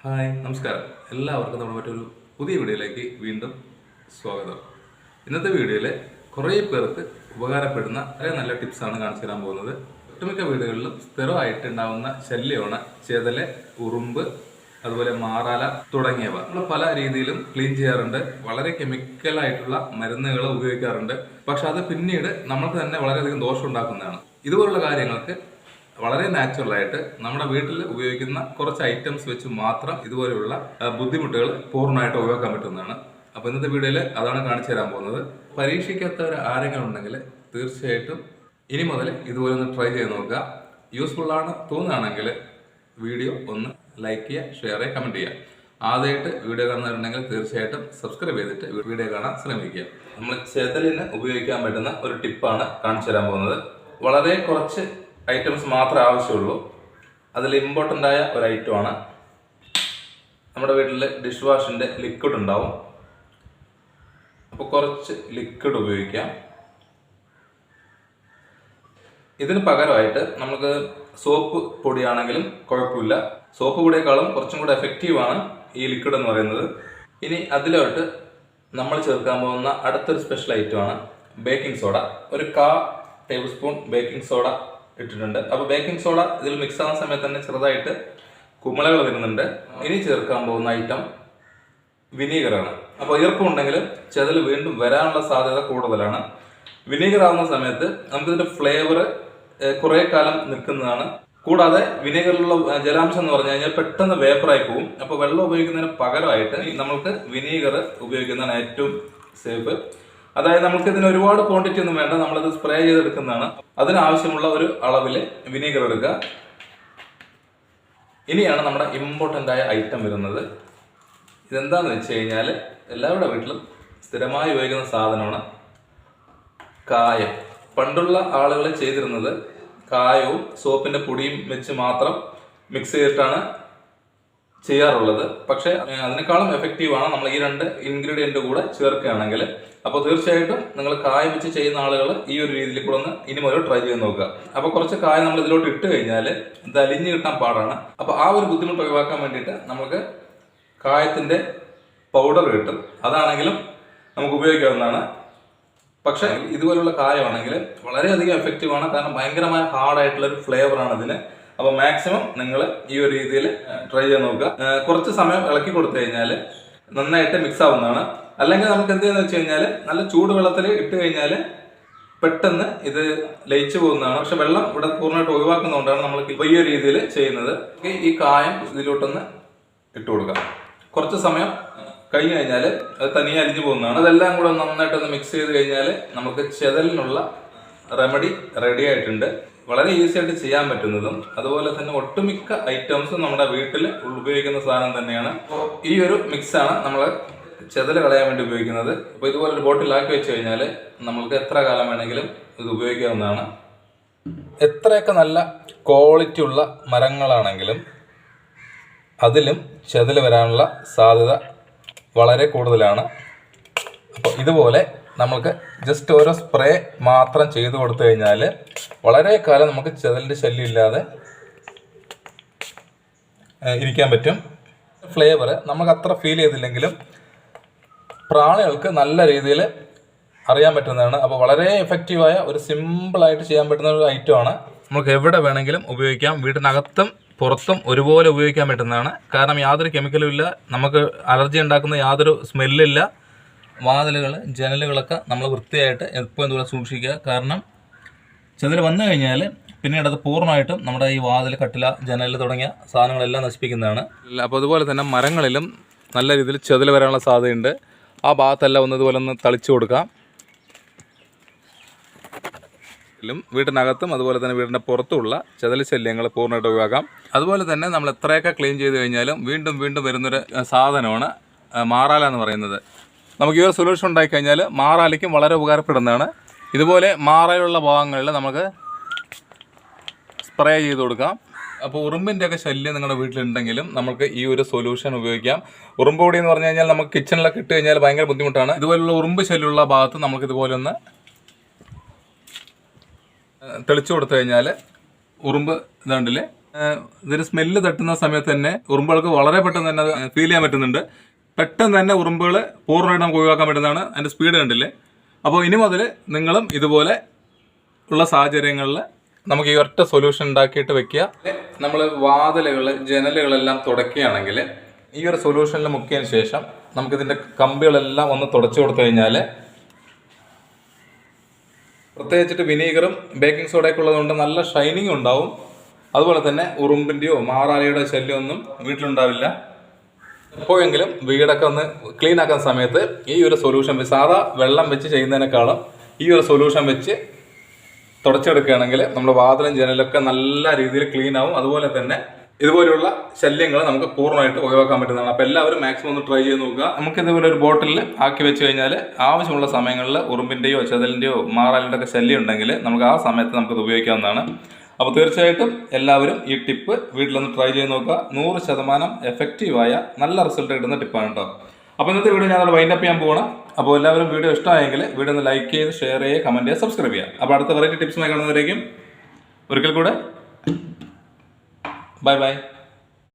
Hi നമസ്കാരം. എല്ലാവർക്കും നമ്മുടെ മറ്റൊരു പുതിയ വീഡിയോയിലേക്ക് വീണ്ടും സ്വാഗതം. ഇന്നത്തെ വീഡിയോയിൽ കുറേ പേർക്ക് ഉപകാരപ്പെടുന്ന വളരെ നല്ല ടിപ്സാണ് കാണിച്ചു തരാൻ പോകുന്നത്. ഒട്ടുമിക്ക വീടുകളിലും സ്ഥിരമായിട്ട് ഉണ്ടാകുന്ന ശല്യമാണ് ചെതല്, ഉറുമ്പ്, അതുപോലെ മാറാല തുടങ്ങിയവ. നമ്മൾ പല രീതിയിലും ക്ലീൻ ചെയ്യാറുണ്ട്, വളരെ കെമിക്കലായിട്ടുള്ള മരുന്നുകൾ ഉപയോഗിക്കാറുണ്ട്. പക്ഷെ അത് പിന്നീട് നമ്മൾക്ക് തന്നെ വളരെയധികം ദോഷം ഉണ്ടാക്കുന്നതാണ്. ഇതുപോലുള്ള കാര്യങ്ങൾക്ക് വളരെ നാച്ചുറലായിട്ട് നമ്മുടെ വീട്ടിൽ ഉപയോഗിക്കുന്ന കുറച്ച് ഐറ്റംസ് വെച്ച് മാത്രം ഇതുപോലെയുള്ള ബുദ്ധിമുട്ടുകൾ പൂർണ്ണമായിട്ട് ഒഴിവാക്കാൻ പറ്റുന്നതാണ്. അപ്പോൾ ഇന്നത്തെ വീഡിയോയിൽ അതാണ് കാണിച്ചു തരാൻ പോകുന്നത്. പരീക്ഷിക്കാത്തവർ ആരെങ്കിലും ഉണ്ടെങ്കിൽ തീർച്ചയായിട്ടും ഇനി മുതൽ ഇതുപോലെ ഒന്ന് ട്രൈ ചെയ്ത് നോക്കുക. യൂസ്ഫുൾ ആണ് തോന്നുകയാണെങ്കിൽ വീഡിയോ ഒന്ന് ലൈക്ക് ചെയ്യുക, ഷെയർ ചെയ്യുക, കമൻറ്റ് ചെയ്യുക. ആദ്യമായിട്ട് വീഡിയോ കാണുന്നവരുണ്ടെങ്കിൽ തീർച്ചയായിട്ടും സബ്സ്ക്രൈബ് ചെയ്തിട്ട് വീഡിയോ കാണാൻ ശ്രമിക്കുക. നമ്മൾ ചെതലിന് ഉപയോഗിക്കാൻ പറ്റുന്ന ഒരു ടിപ്പാണ് കാണിച്ചു തരാൻ പോകുന്നത്. വളരെ കുറച്ച് ഐറ്റംസ് മാത്രമേ ആവശ്യമുള്ളൂ. അതിൽ ഇമ്പോർട്ടൻ്റ് ആയ ഒരു ഐറ്റമാണ് നമ്മുടെ വീട്ടിൽ ഡിഷ് വാഷിൻ്റെ ലിക്വിഡ് ഉണ്ടാവും. അപ്പോൾ കുറച്ച് ലിക്വിഡ് ഉപയോഗിക്കാം. ഇതിന് പകരമായിട്ട് നമുക്ക് സോപ്പ് പൊടിയാണെങ്കിലും കുഴപ്പമില്ല. സോപ്പ് പൊടിയേക്കാളും കുറച്ചും കൂടെ എഫക്റ്റീവാണ് ഈ ലിക്വിഡ് എന്ന് പറയുന്നത്. ഇനി അതിലോട്ട് നമ്മൾ ചേർക്കാൻ പോകുന്ന അടുത്തൊരു സ്പെഷ്യൽ ഐറ്റമാണ് ബേക്കിംഗ് സോഡ. ഒരു 1/4 ടേബിൾ സ്പൂൺ ബേക്കിംഗ് സോഡ ഇട്ടിട്ടുണ്ട്. അപ്പോൾ ബേക്കിംഗ് സോഡ ഇതിൽ മിക്സ് ആവുന്ന സമയത്ത് തന്നെ ചെറുതായിട്ട് കുമിളകൾ വരുന്നുണ്ട്. ഇനി ചേർക്കാൻ പോകുന്ന ഐറ്റം വിനീഗറാണ്. അപ്പോൾ ഈർപ്പമുണ്ടെങ്കിൽ ചെതൽ വീണ്ടും വരാനുള്ള സാധ്യത കൂടുതലാണ്. വിനീഗർ ആവുന്ന സമയത്ത് നമുക്കിതിൻ്റെ ഫ്ലേവർ കുറേ കാലം നിൽക്കുന്നതാണ്. കൂടാതെ വിനീഗറിലുള്ള ജലാംശം എന്ന് പറഞ്ഞു കഴിഞ്ഞാൽ പെട്ടെന്ന് വേപ്പറായി പോകും. അപ്പോൾ വെള്ളം ഉപയോഗിക്കുന്നതിന് പകരമായിട്ട് നമുക്ക് വിനീഗർ ഉപയോഗിക്കുന്നതാണ് ഏറ്റവും സേഫ്. അതായത് നമുക്ക് ഇതിന് ഒരുപാട് ക്വാണ്ടിറ്റി ഒന്നും വേണ്ട, നമ്മളത് സ്പ്രേ ചെയ്തെടുക്കുന്നതാണ്. അതിനാവശ്യമുള്ള ഒരു അളവിൽ വിനീഗർ എടുക്കുക. ഇനിയാണ് നമ്മുടെ ഇമ്പോർട്ടൻ്റ് ആയ ഐറ്റം വരുന്നത്. ഇതെന്താണെന്ന് വെച്ച് കഴിഞ്ഞാൽ എല്ലാവരുടെ വീട്ടിലും സ്ഥിരമായി ഉപയോഗിക്കുന്ന സാധനമാണ് കായം. പണ്ടുള്ള ആളുകൾ ചെയ്തിരുന്നത് കായവും സോപ്പിൻ്റെ പൊടിയും വെച്ച് മാത്രം മിക്സ് ചെയ്തിട്ടാണ് ചെയ്യാറുള്ളത്. പക്ഷേ അതിനേക്കാളും എഫക്റ്റീവാണ് നമ്മൾ ഈ 2 ഇൻഗ്രീഡിയൻ്റ് കൂടെ ചേർക്കുകയാണെങ്കിൽ. അപ്പോൾ തീർച്ചയായിട്ടും നിങ്ങൾ കായം വെച്ച് ചെയ്യുന്ന ആളുകൾ ഈ ഒരു രീതിയിൽ കൂടെ ഒന്ന് ഇനി മുതൽ ട്രൈ ചെയ്ത് നോക്കുക. അപ്പോൾ കുറച്ച് കായം നമ്മൾ ഇതിലോട്ട് ഇട്ട് കഴിഞ്ഞാൽ ഇത് അലിഞ്ഞ് കിട്ടാൻ പാടാണ്. അപ്പോൾ ആ ഒരു ബുദ്ധിമുട്ട് ഒഴിവാക്കാൻ വേണ്ടിയിട്ട് നമുക്ക് കായത്തിൻ്റെ പൗഡർ കിട്ടും. അതാണെങ്കിലും നമുക്ക് ഉപയോഗിക്കാവുന്നതാണ്. പക്ഷേ ഇതുപോലുള്ള കായമാണെങ്കിൽ വളരെയധികം എഫക്റ്റീവാണ്. കാരണം ഭയങ്കരമായ ഹാർഡായിട്ടുള്ളൊരു ഫ്ലേവറാണ് ഇതിന്. അപ്പോൾ മാക്സിമം നിങ്ങൾ ഈ ഒരു രീതിയിൽ ട്രൈ ചെയ്ത് നോക്കുക. കുറച്ച് സമയം ഇളക്കി കൊടുത്തു കഴിഞ്ഞാൽ നന്നായിട്ട് മിക്സ് ആവുന്നതാണ്. അല്ലെങ്കിൽ നമുക്ക് എന്ത് ചെയ്യുന്നത് വെച്ച് കഴിഞ്ഞാൽ നല്ല ചൂടുവെള്ളത്തിൽ ഇട്ട് കഴിഞ്ഞാൽ പെട്ടെന്ന് ഇത് ലയിച്ചു പോകുന്നതാണ്. പക്ഷെ വെള്ളം ഇവിടെ പൂർണ്ണമായിട്ട് ഒഴിവാക്കുന്നതുകൊണ്ടാണ് നമ്മൾ ഈ ഒരു രീതിയിൽ ചെയ്യുന്നത്. ഈ കായം ഇതിലോട്ടൊന്ന് ഇട്ട് കൊടുക്കാം. കുറച്ച് സമയം കഴിഞ്ഞ് കഴിഞ്ഞാൽ അത് തനിയെ അലിഞ്ഞു പോകുന്നതാണ്. അതെല്ലാം കൂടെ നന്നായിട്ടൊന്ന് മിക്സ് ചെയ്ത് കഴിഞ്ഞാൽ നമുക്ക് ചെതലിനുള്ള റെമഡി റെഡി ആയിട്ടുണ്ട്. വളരെ ഈസി ആയിട്ട് ചെയ്യാൻ പറ്റുന്നതും അതുപോലെ തന്നെ ഒട്ടുമിക്ക ഐറ്റംസും നമ്മുടെ വീട്ടിൽ ഉപയോഗിക്കുന്ന സാധനം തന്നെയാണ്. ഈ ഒരു മിക്സാണ് നമ്മൾ ചെതൽ കളയാൻ വേണ്ടി ഉപയോഗിക്കുന്നത്. അപ്പോൾ ഇതുപോലൊരു ബോട്ടിലാക്കി വെച്ച് കഴിഞ്ഞാൽ നമ്മൾക്ക് എത്ര കാലം വേണമെങ്കിലും ഇത് ഉപയോഗിക്കാവുന്നതാണ്. എത്രയൊക്കെ നല്ല ക്വാളിറ്റി ഉള്ള മരങ്ങളാണെങ്കിലും അതിലും ചെതൽ വരാനുള്ള സാധ്യത വളരെ കൂടുതലാണ്. അപ്പോൾ ഇതുപോലെ നമുക്ക് ജസ്റ്റ് ഓരോ സ്പ്രേ മാത്രം ചെയ്ത് കൊടുത്തു കഴിഞ്ഞാൽ വളരെ കാലം നമുക്ക് ചെതലിൻ്റെ ശല്യം ഇല്ലാതെ ഇരിക്കാൻ പറ്റും. ഫ്ലേവർ നമുക്ക് അത്ര ഫീൽ ചെയ്തില്ലെങ്കിലും പ്രാണികൾക്ക് നല്ല രീതിയിൽ അറിയാൻ പറ്റുന്നതാണ്. അപ്പോൾ വളരെ എഫക്റ്റീവായ ഒരു സിമ്പിളായിട്ട് ചെയ്യാൻ പറ്റുന്ന ഒരു ഐറ്റമാണ്. നമുക്ക് എവിടെ വേണമെങ്കിലും ഉപയോഗിക്കാം. വീട്ടിനകത്തും പുറത്തും ഒരുപോലെ ഉപയോഗിക്കാൻ പറ്റുന്നതാണ്. കാരണം യാതൊരു കെമിക്കലും ഇല്ല, നമുക്ക് അലർജി ഉണ്ടാക്കുന്ന യാതൊരു സ്മെല്ലില്ല. വാതിലുകൾ ജനലുകളൊക്കെ നമ്മൾ വൃത്തിയായിട്ട് എപ്പോൾ എന്തുപോലെ സൂക്ഷിക്കുക. കാരണം ചെതൽ വന്നു കഴിഞ്ഞാൽ പിന്നീട് അത് പൂർണ്ണമായിട്ടും നമ്മുടെ ഈ വാതിൽ, കട്ടില, ജനൽ തുടങ്ങിയ സാധനങ്ങളെല്ലാം നശിപ്പിക്കുന്നതാണ്. അപ്പോൾ അതുപോലെ തന്നെ മരങ്ങളിലും നല്ല രീതിയിൽ ചെതൽ വരാനുള്ള സാധ്യതയുണ്ട്. ആ ഭാഗത്തെല്ലാം ഇതുപോലെ ഒന്ന് തളിച്ചു കൊടുക്കാം. വീട്ടിനകത്തും അതുപോലെ തന്നെ വീടിൻ്റെ പുറത്തുമുള്ള ചെതൽ ശല്യങ്ങൾ പൂർണ്ണമായിട്ട് ഒഴിവാക്കാം. അതുപോലെ തന്നെ നമ്മൾ എത്രയൊക്കെ ക്ലീൻ ചെയ്ത് കഴിഞ്ഞാലും വീണ്ടും വീണ്ടും വരുന്നൊരു സാധനമാണ് മാറാല എന്ന് പറയുന്നത്. നമുക്ക് ഈ ഒരു സൊല്യൂഷൻ ഉണ്ടായിക്കഴിഞ്ഞാൽ മാറാലയ്ക്കും വളരെ ഉപകാരപ്പെടുന്നതാണ്. ഇതുപോലെ മാറാലുള്ള ഭാഗങ്ങളിൽ നമുക്ക് സ്പ്രേ ചെയ്ത് കൊടുക്കാം. അപ്പോൾ ഉറുമ്പിൻ്റെയൊക്കെ ശല്യം നിങ്ങളുടെ വീട്ടിലുണ്ടെങ്കിലും നമുക്ക് ഈ ഒരു സൊല്യൂഷൻ ഉപയോഗിക്കാം. ഉറുമ്പ് പൊടി എന്ന് പറഞ്ഞു കഴിഞ്ഞാൽ നമുക്ക് കിച്ചണിലൊക്കെ ഇട്ട് കഴിഞ്ഞാൽ ഭയങ്കര ബുദ്ധിമുട്ടാണ്. ഇതുപോലുള്ള ഉറുമ്പ് ശല്യമുള്ള ഭാഗത്ത് നമുക്ക് ഇതുപോലെ ഒന്ന് തെളിച്ചു കൊടുത്തു കഴിഞ്ഞാൽ ഉറുമ്പ് ഇതുണ്ടല്ലേ ഇതിന് സ്മെല്ല് തട്ടുന്ന സമയത്ത് തന്നെ ഉറുമ്പുകൾക്ക് വളരെ പെട്ടെന്ന് തന്നെ അത് ഫീൽ ചെയ്യാൻ പറ്റുന്നുണ്ട്. പെട്ടെന്ന് തന്നെ ഉറുമ്പുകൾ പൂർണ്ണമായിട്ട് നമുക്ക് ഒഴിവാക്കാൻ പറ്റുന്നതാണ്. അതിൻ്റെ സ്പീഡ് കണ്ടില്ലേ. അപ്പോൾ ഇനി മുതൽ നിങ്ങളും ഇതുപോലെ ഉള്ള സാഹചര്യങ്ങളിൽ നമുക്ക് ഈ ഒറ്റ സൊല്യൂഷൻ ഉണ്ടാക്കിയിട്ട് വെക്കുക. നമ്മൾ വാതിലുകൾ ജനലുകളെല്ലാം തുടയ്ക്കുകയാണെങ്കിൽ ഈ ഒരു സൊല്യൂഷനിൽ മുക്കിയതിന് ശേഷം നമുക്കിതിൻ്റെ കമ്പികളെല്ലാം ഒന്ന് തുടച്ചു കൊടുത്തു കഴിഞ്ഞാൽ, പ്രത്യേകിച്ചിട്ട് വിനീഗറും ബേക്കിംഗ് സോഡയൊക്കെ ഉള്ളതുകൊണ്ട് നല്ല ഷൈനിങ് ഉണ്ടാവും. അതുപോലെ തന്നെ ഉറുമ്പിൻ്റെയോ മാറാലിയുടെ ശല്യമൊന്നും വീട്ടിലുണ്ടാവില്ല. എപ്പോഴെങ്കിലും വീടൊക്കെ ഒന്ന് ക്ലീൻ ആക്കുന്ന സമയത്ത് ഈ ഒരു സൊല്യൂഷൻ സാധാ വെള്ളം വെച്ച് ചെയ്യുന്നതിനേക്കാളും ഈ ഒരു സൊല്യൂഷൻ വെച്ച് തുടച്ചെടുക്കുകയാണെങ്കിൽ നമ്മുടെ വാതിലും ജനലൊക്കെ നല്ല രീതിയിൽ ക്ലീൻ ആവും. അതുപോലെ തന്നെ ഇതുപോലെയുള്ള ശല്യങ്ങൾ നമുക്ക് പൂർണ്ണമായിട്ട് ഒഴിവാക്കാൻ പറ്റുന്നതാണ്. അപ്പോൾ എല്ലാവരും മാക്സിമം ഒന്ന് ട്രൈ ചെയ്ത് നോക്കുക. നമുക്ക് ഇതുപോലെ ഒരു ബോട്ടിലിൽ ആക്കി വെച്ച് കഴിഞ്ഞാൽ ആവശ്യമുള്ള സമയങ്ങളിൽ ഉറുമ്പിൻ്റെയോ ചെതലിൻ്റെയോ മാറാലിൻ്റെ ഒക്കെ ശല്യം ഉണ്ടെങ്കിൽ നമുക്ക് ആ സമയത്ത് നമുക്കത് ഉപയോഗിക്കാവുന്നതാണ്. അപ്പോൾ തീർച്ചയായിട്ടും എല്ലാവരും ഈ ടിപ്പ് വീട്ടിലൊന്ന് ട്രൈ ചെയ്ത് നോക്കുക. 100% എഫക്റ്റീവായ നല്ല റിസൾട്ട് കിട്ടുന്ന ടിപ്പാണ് കേട്ടോ. അപ്പോൾ ഇന്നത്തെ വീഡിയോ ഞാൻ വൈൻഡപ്പ് ചെയ്യാൻ പോകണം. അപ്പോൾ എല്ലാവരും വീഡിയോ ഇഷ്ടമായെങ്കിൽ വീഡിയോ ഒന്ന് ലൈക്ക് ചെയ്ത് ഷെയർ ചെയ്യുക, കമൻറ്റ് ചെയ്യുക, സബ്സ്ക്രൈബ് ചെയ്യുക. അപ്പോൾ അടുത്ത വെറൈറ്റി ടിപ്സുമായി കാണുന്നവരേക്കും ഒരിക്കൽ കൂടെ ബൈ ബൈ.